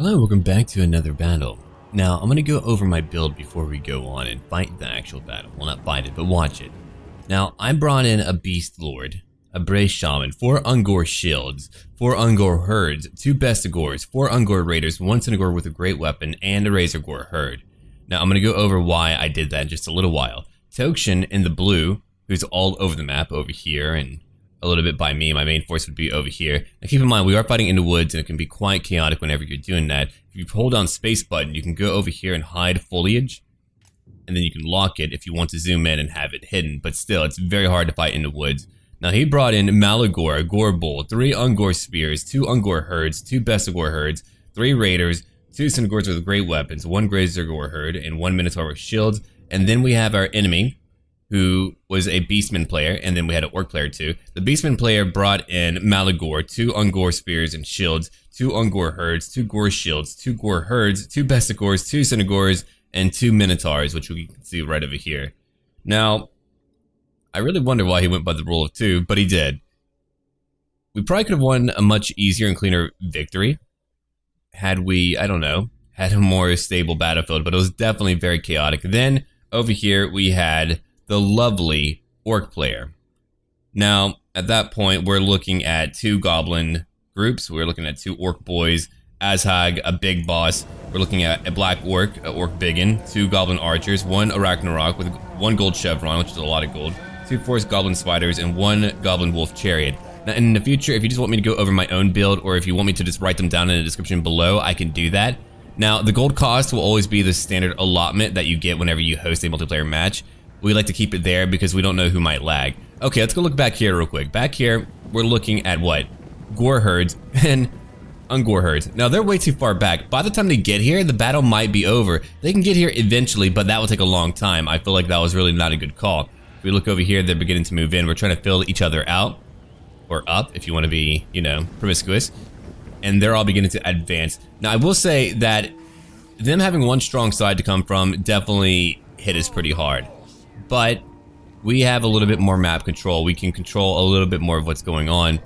Hello, welcome back to another battle. Now, I'm going to go over my build before we go on and fight the actual battle. Well, not fight it, but watch it. Now, I brought in a Beast Lord, a Brave Shaman, 4 Ungor Shields, 4 Ungor Herds, 2 Bestigors, 4 Ungor Raiders, 1 Synagor with a Great Weapon, and a Razor Gore Herd. Now, I'm going to go over why I did that in just a little while. Tokshin in the blue, who's all over the map over here, and a little bit by me. My main force would be over here. Now keep in mind, we are fighting in the woods and it can be quite chaotic whenever you're doing that. If you hold down space button, you can go over here and hide foliage. And then you can lock it if you want to zoom in and have it hidden. But still, it's very hard to fight in the woods. Now he brought in Malagor, a Gore Bull, 3 Ungor Spears, 2 Ungor Herds, 2 Bestigor Herds, 3 Raiders, 2 Synagors with great weapons, 1 Razor Gore Herd, and 1 Minotaur with shields. And then we have our enemy, who was a Beastman player, and then we had an Orc player too. The Beastman player brought in Malagor, 2 Ungor Spears and Shields, 2 Ungor Herds, 2 Gore Shields, 2 Gore Herds, 2 Bestigors, 2 Synagors, and 2 Minotaurs, which we can see right over here. Now, I really wonder why he went by the rule of 2, but he did. We probably could have won a much easier and cleaner victory had we, I don't know, had a more stable battlefield, but it was definitely very chaotic. Then, over here, we had the lovely Orc player. Now, at that point, we're looking at 2 Goblin groups. We're looking at 2 Orc boys, Azhag, a big boss. We're looking at a Black Orc, a Orc Biggin, 2 Goblin Archers, 1 Arachnarok with 1 Gold Chevron, which is a lot of gold, 2 Forest Goblin Spiders, and 1 Goblin Wolf Chariot. Now, in the future, if you just want me to go over my own build, or if you want me to just write them down in the description below, I can do that. Now, the gold cost will always be the standard allotment that you get whenever you host a multiplayer match. We like to keep it there because we don't know who might lag. Okay, let's go look back here real quick. Back here, we're looking at what? Gore Herds and Ungor Herds. Now, they're way too far back. By the time they get here, the battle might be over. They can get here eventually, but that will take a long time. I feel like that was really not a good call. If we look over here, they're beginning to move in. We're trying to fill each other out, or up, if you want to be, you know, promiscuous. And they're all beginning to advance. Now, I will say that them having one strong side to come from definitely hit us pretty hard. But we have a little bit more map control. We can control a little bit more of what's going on.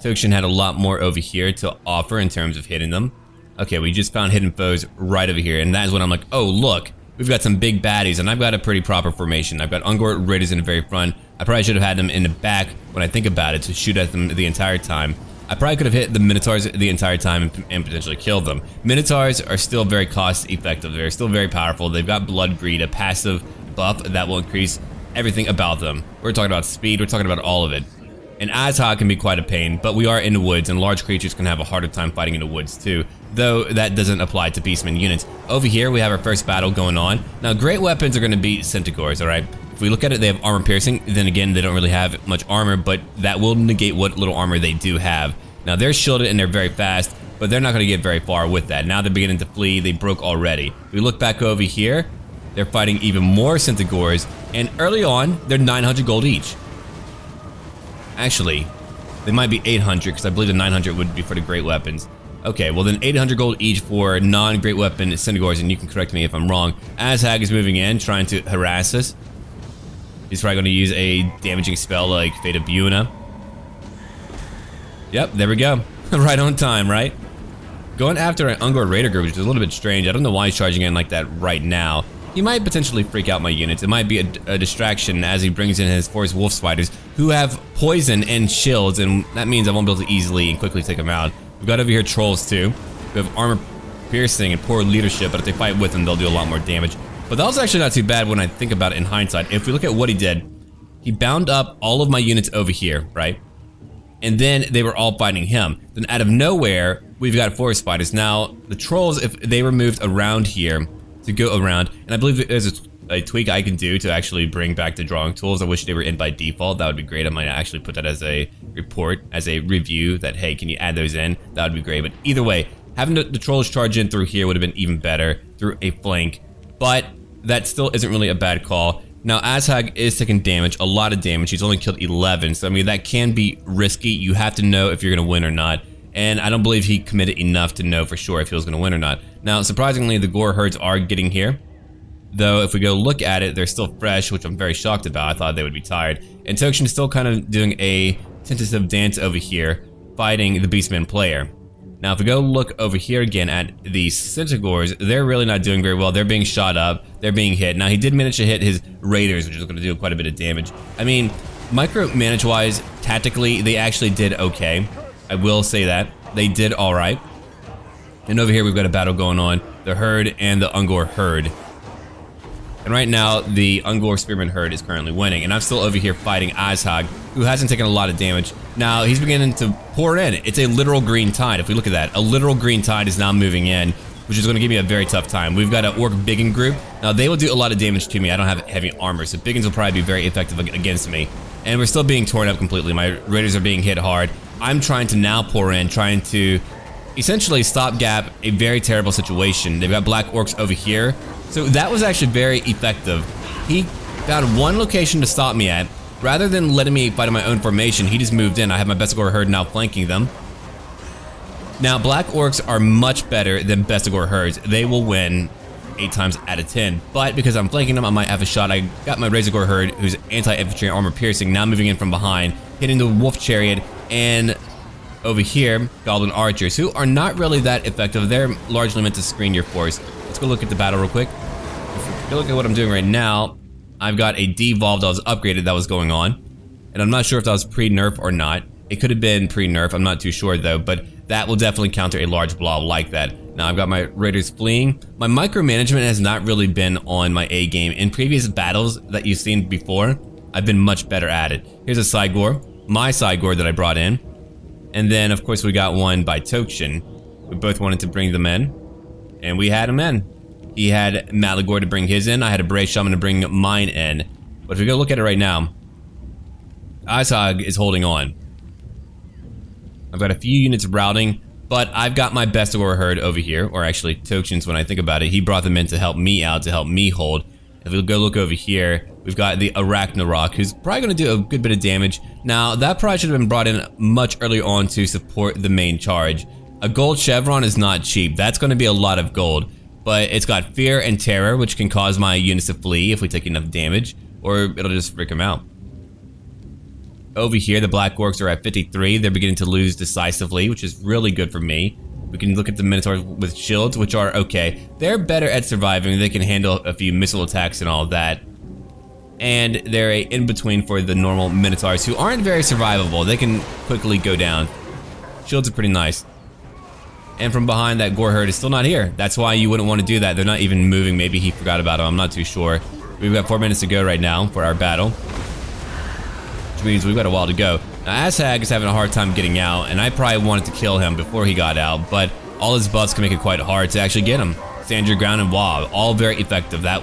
Tokshin had a lot more over here to offer in terms of hitting them. Okay, we just found hidden foes right over here, and that is when I'm like, oh look, we've got some big baddies, and I've got a pretty proper formation. I've got Ungor Raiders in the very front. I probably should have had them in the back when I think about it to shoot at them the entire time. I probably could have hit the Minotaurs the entire time and potentially killed them. Minotaurs are still very cost effective. They're still very powerful. They've got Blood Greed, a passive buff that will increase everything about them. We're talking about speed, we're talking about all of it. And Azhag can be quite a pain, but we are in the woods, and large creatures can have a harder time fighting in the woods too, though that doesn't apply to Beastman units. Over here, we have our first battle going on. Now, great weapons are going to beat Centaurs, alright? If we look at it, they have armor piercing. Then again, they don't really have much armor, but that will negate what little armor they do have. Now, they're shielded and they're very fast, but they're not going to get very far with that. Now they're beginning to flee. They broke already. If we look back over here, they're fighting even more Centaurs, and early on, they're 900 gold each. Actually, they might be 800, because I believe the 900 would be for the great weapons. Okay, well then 800 gold each for non-great weapon Centaurs, and you can correct me if I'm wrong. Azhag is moving in, trying to harass us. He's probably going to use a damaging spell like Fate of Buna. Yep, there we go. Right on time, right? Going after an Ungor Raider group, which is a little bit strange. I don't know why he's charging in like that right now. He might potentially freak out my units. It might be a distraction as he brings in his Forest Wolf Spiders, who have poison and shields, and that means I won't be able to easily and quickly take them out. We've got over here Trolls too. We have armor piercing and poor leadership, but if they fight with them, they'll do a lot more damage. But that was actually not too bad when I think about it in hindsight. If we look at what he did, he bound up all of my units over here, right? And then they were all fighting him. Then out of nowhere, we've got Forest Spiders. Now, the Trolls, if they were moved around here, to go around, and I believe there's a tweak I can do to actually bring back the drawing tools. I wish they were in by default. That would be great. I might actually put that as a report, as a review, that hey, can you add those in? That would be great. But either way, having the Trolls charge in through here would have been even better, through a flank, but that still isn't really a bad call. Now, Azhag is taking damage, a lot of damage. He's only killed 11, so I mean, that can be risky. You have to know if you're gonna win or not. And I don't believe he committed enough to know for sure if he was going to win or not. Now, surprisingly, the Gore Herds are getting here. Though, if we go look at it, they're still fresh, which I'm very shocked about. I thought they would be tired. And Tokshin is still kind of doing a tentative dance over here, fighting the Beastman player. Now, if we go look over here again at the Centaurs, they're really not doing very well. They're being shot up. They're being hit. Now, he did manage to hit his Raiders, which is going to do quite a bit of damage. I mean, micromanage-wise, tactically, they actually did okay. I will say that. They did all right. And over here, we've got a battle going on. The Herd and the Ungor Herd. And right now, the Ungor Spearman Herd is currently winning. And I'm still over here fighting Azhag, who hasn't taken a lot of damage. Now, he's beginning to pour in. It's a literal green tide, if we look at that. A literal green tide is now moving in, which is going to give me a very tough time. We've got an Orc Biggin group. Now, they will do a lot of damage to me. I don't have heavy armor, so Biggins will probably be very effective against me. And we're still being torn up completely. My Raiders are being hit hard. I'm trying to now pour in, trying to essentially stopgap a very terrible situation. They've got Black Orcs over here. So that was actually very effective. He found one location to stop me at. Rather than letting me fight in my own formation, he just moved in. I have my Bestigor Herd now flanking them. Now, Black Orcs are much better than Bestigor Herds. They will win 8 times out of 10. But because I'm flanking them, I might have a shot. I got my Razorgore Herd, who's anti-infantry armor piercing, now moving in from behind, hitting the Wolf Chariot, and over here, Goblin Archers, who are not really that effective. They're largely meant to screen your force. Let's go look at the battle real quick. If you look at what I'm doing right now, I've got a devolved that was upgraded that was going on. And I'm not sure if that was pre-nerf or not. It could have been pre-nerf, I'm not too sure though, but that will definitely counter a large blob like that. Now I've got my Raiders fleeing. My micromanagement has not really been on my A game. In previous battles that you've seen before, I've been much better at it. Here's a Cygor, my Cygor that I brought in. And then of course we got one by Tokshin. We both wanted to bring them in, and we had him in. He had Malagor to bring his in, I had a Bray Shaman to bring mine in. But if we go look at it right now, Azhag is holding on. I've got a few units routing, but I've got my Bestigor Herd over here, or actually Tokshin's when I think about it. He brought them in to help me out, to help me hold. If we go look over here, we've got the Arachnarok, who's probably going to do a good bit of damage. Now, that probably should have been brought in much earlier on to support the main charge. A gold chevron is not cheap. That's going to be a lot of gold. But it's got Fear and Terror, which can cause my units to flee if we take enough damage, or it'll just freak them out. Over here, the Black Orcs are at 53. They're beginning to lose decisively, which is really good for me. We can look at the Minotaurs with shields, which are okay. They're better at surviving. They can handle a few missile attacks and all that. And they're a in-between for the normal Minotaurs, who aren't very survivable. They can quickly go down. Shields are pretty nice. And from behind, that Gore Herd is still not here. That's why you wouldn't want to do that. They're not even moving. Maybe he forgot about them. I'm not too sure. We've got 4 minutes to go right now for our battle, which means we've got a while to go. Now, Azhag is having a hard time getting out, and I probably wanted to kill him before he got out, but all his buffs can make it quite hard to actually get him. Stand your ground and wob, all very effective. That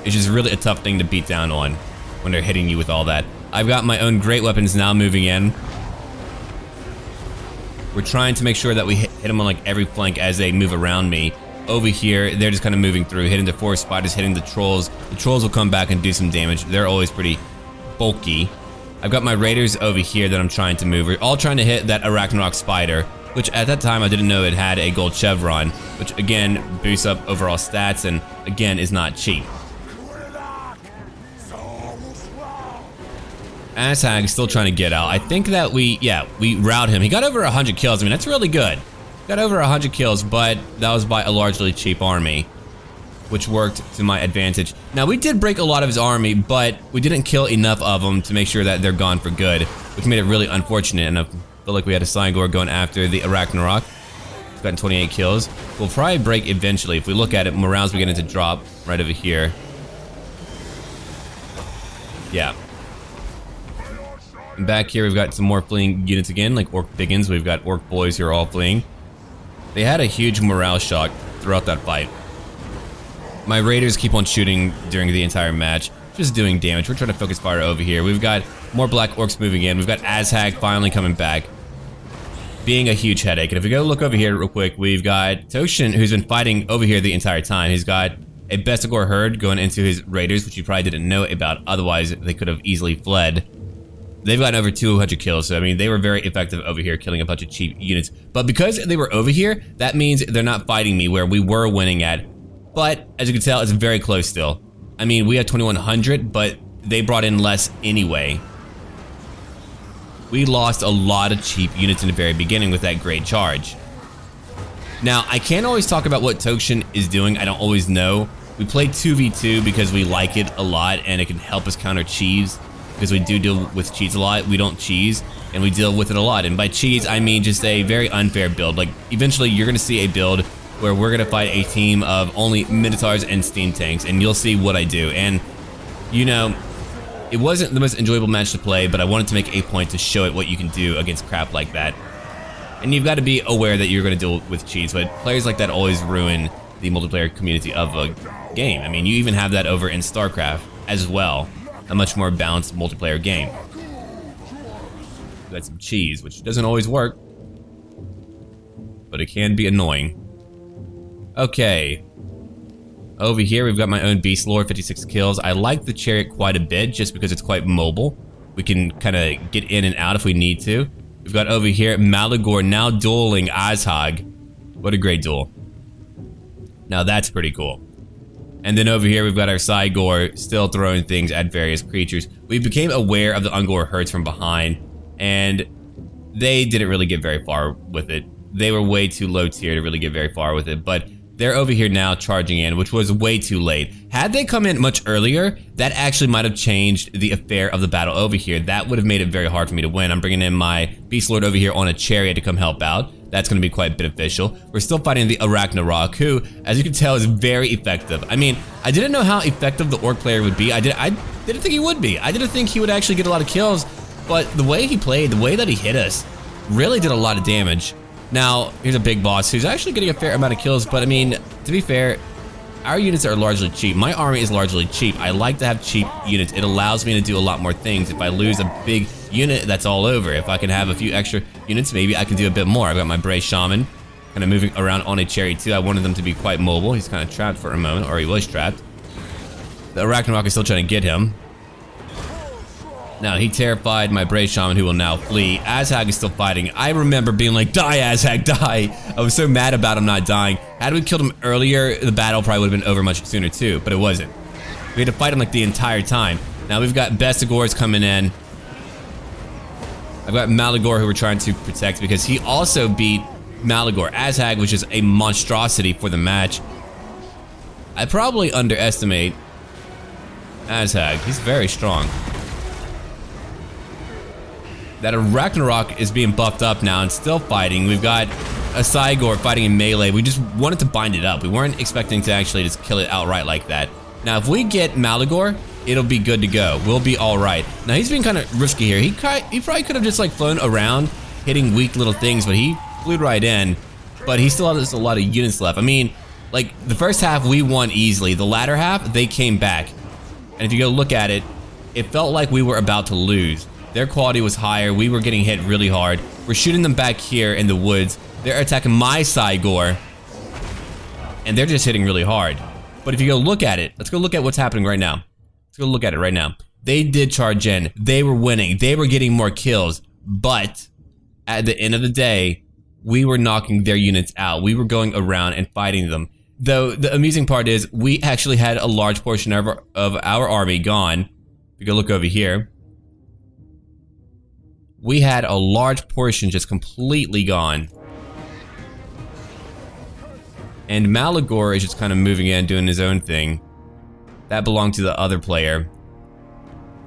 is just really a tough thing to beat down on when they're hitting you with all that. I've got my own great weapons now moving in. We're trying to make sure that we hit them on like every flank as they move around me. Over here, they're just kind of moving through, hitting the forest spiders, hitting the trolls. The trolls will come back and do some damage. They're always pretty bulky. I've got my raiders over here that I'm trying to move. We're all trying to hit that Arachnarok spider, which at that time I didn't know it had a gold chevron, which again boosts up overall stats and again is not cheap. Azhag is still trying to get out. I think that we routed him. He got over 100 kills. I mean, that's really good. Got over 100 kills, but that was by a largely cheap army, which worked to my advantage. Now, we did break a lot of his army, but we didn't kill enough of them to make sure that they're gone for good, which made it really unfortunate. And I feel like we had a Cygor going after the Arachnarok. We've gotten 28 kills. We'll probably break eventually. If we look at it, morale's beginning to drop right over here. Yeah. And back here, we've got some more fleeing units again, like Orc Biggins. We've got Orc Boys who are all fleeing. They had a huge morale shock throughout that fight. My raiders keep on shooting during the entire match, just doing damage. We're trying to focus fire over here. We've got more Black Orcs moving in. We've got Azhag finally coming back, being a huge headache. And if we go look over here real quick, we've got Toshin, who's been fighting over here the entire time. He's got a Bestigor herd going into his raiders, which you probably didn't know about. Otherwise, they could have easily fled. They've gotten over 200 kills, so I mean, they were very effective over here, killing a bunch of cheap units. But because they were over here, that means they're not fighting me where we were winning at. But, as you can tell, it's very close still. I mean, we have 2,100, but they brought in less anyway. We lost a lot of cheap units in the very beginning with that great charge. Now, I can't always talk about what Tokshin is doing. I don't always know. We play 2v2 because we like it a lot, and it can help us counter cheese, because we do deal with cheese a lot. We don't cheese, and we deal with it a lot. And by cheese, I mean just a very unfair build. Like, eventually, you're going to see a build where we're going to fight a team of only Minotaurs and Steam Tanks, and you'll see what I do. And, you know, it wasn't the most enjoyable match to play, but I wanted to make a point to show it what you can do against crap like that. And you've got to be aware that you're going to deal with cheese, but players like that always ruin the multiplayer community of a game. I mean, you even have that over in StarCraft as well, a much more balanced multiplayer game. Got some cheese, which doesn't always work, but it can be annoying. Okay. Over here, we've got my own Beast Lord, 56 kills. I like the Chariot quite a bit, just because it's quite mobile. We can kind of get in and out if we need to. We've got over here Malagor now dueling Azhag. What a great duel. Now that's pretty cool. And then over here we've got our Cygor still throwing things at various creatures. We became aware of the Ungor herds from behind, and they didn't really get very far with it. They were way too low tier to really get very far with it, but they're over here now charging in, which was way too late. Had they come in much earlier, that actually might have changed the affair of the battle over here. That would have made it very hard for me to win. I'm bringing in my Beast Lord over here on a chariot to come help out. That's going to be quite beneficial. We're still fighting the Arachnarok, who, as you can tell, is very effective. I mean, I didn't know how effective the Orc player would be. I didn't think he would be. I didn't think he would actually get a lot of kills, but the way he played, the way that he hit us, really did a lot of damage. Now, here's a big boss who's actually getting a fair amount of kills, but I mean, to be fair, our units are largely cheap. My army is largely cheap. I like to have cheap units. It allows me to do a lot more things. If I lose a big unit, that's all over. If I can have a few extra units, maybe I can do a bit more. I've got my Brave Shaman kind of moving around on a chariot too. I wanted them to be quite mobile. He's kind of trapped for a moment, or he was trapped. The Arachnarok is still trying to get him. Now, he terrified my Brave Shaman, who will now flee. Azhag is still fighting. I remember being like, die, Azhag, die. I was so mad about him not dying. Had we killed him earlier, the battle probably would have been over much sooner too, but it wasn't. We had to fight him like the entire time. Now, we've got Bestigors coming in. I've got Malagor, who we're trying to protect, because he also beat Malagor. Azhag was just a monstrosity for the match. I probably underestimate Azhag. He's very strong. That Arachnarok is being buffed up now and still fighting. We've got a Cygor fighting in melee. We just wanted to bind it up. We weren't expecting to actually just kill it outright like that. Now, if we get Malagor, it'll be good to go. We'll be all right. Now, he's being kind of risky here. He probably could have just like flown around, hitting weak little things, but he flew right in. But he still has a lot of units left. I mean, like, the first half we won easily. The latter half, they came back. And if you go look at it, it felt like we were about to lose. Their quality was higher. We were getting hit really hard. We're shooting them back here in the woods. They're attacking my Cygor, and they're just hitting really hard. But if you go look at it, let's go look at what's happening right now. Let's go look at it right now. They did charge in. They were winning. They were getting more kills. But at the end of the day, we were knocking their units out. We were going around and fighting them. Though the amusing part is we actually had a large portion of our army gone. If you go look over here, we had a large portion just completely gone. And Malagor is just kind of moving in, doing his own thing. That belonged to the other player.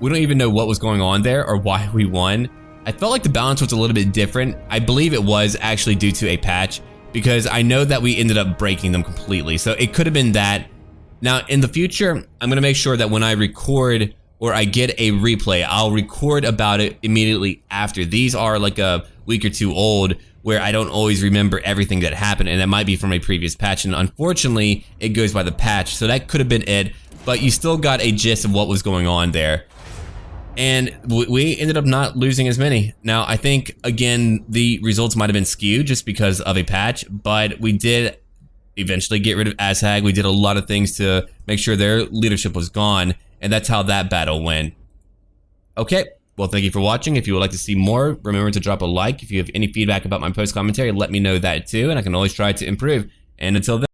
We don't even know what was going on there or why we won. I felt like the balance was a little bit different. I believe it was actually due to a patch, because I know that we ended up breaking them completely. So it could have been that. Now, in the future, I'm going to make sure that when I record or I get a replay, I'll record about it immediately after. These are like a week or two old, where I don't always remember everything that happened, and that might be from a previous patch, and unfortunately, it goes by the patch, so that could have been it, but you still got a gist of what was going on there. And we ended up not losing as many. Now, I think, again, the results might have been skewed just because of a patch, but we did eventually get rid of Azhag. We did a lot of things to make sure their leadership was gone, and that's how that battle went. Okay, well, thank you for watching. If you would like to see more, remember to drop a like. If you have any feedback about my post commentary, let me know that too, and I can always try to improve. And until then,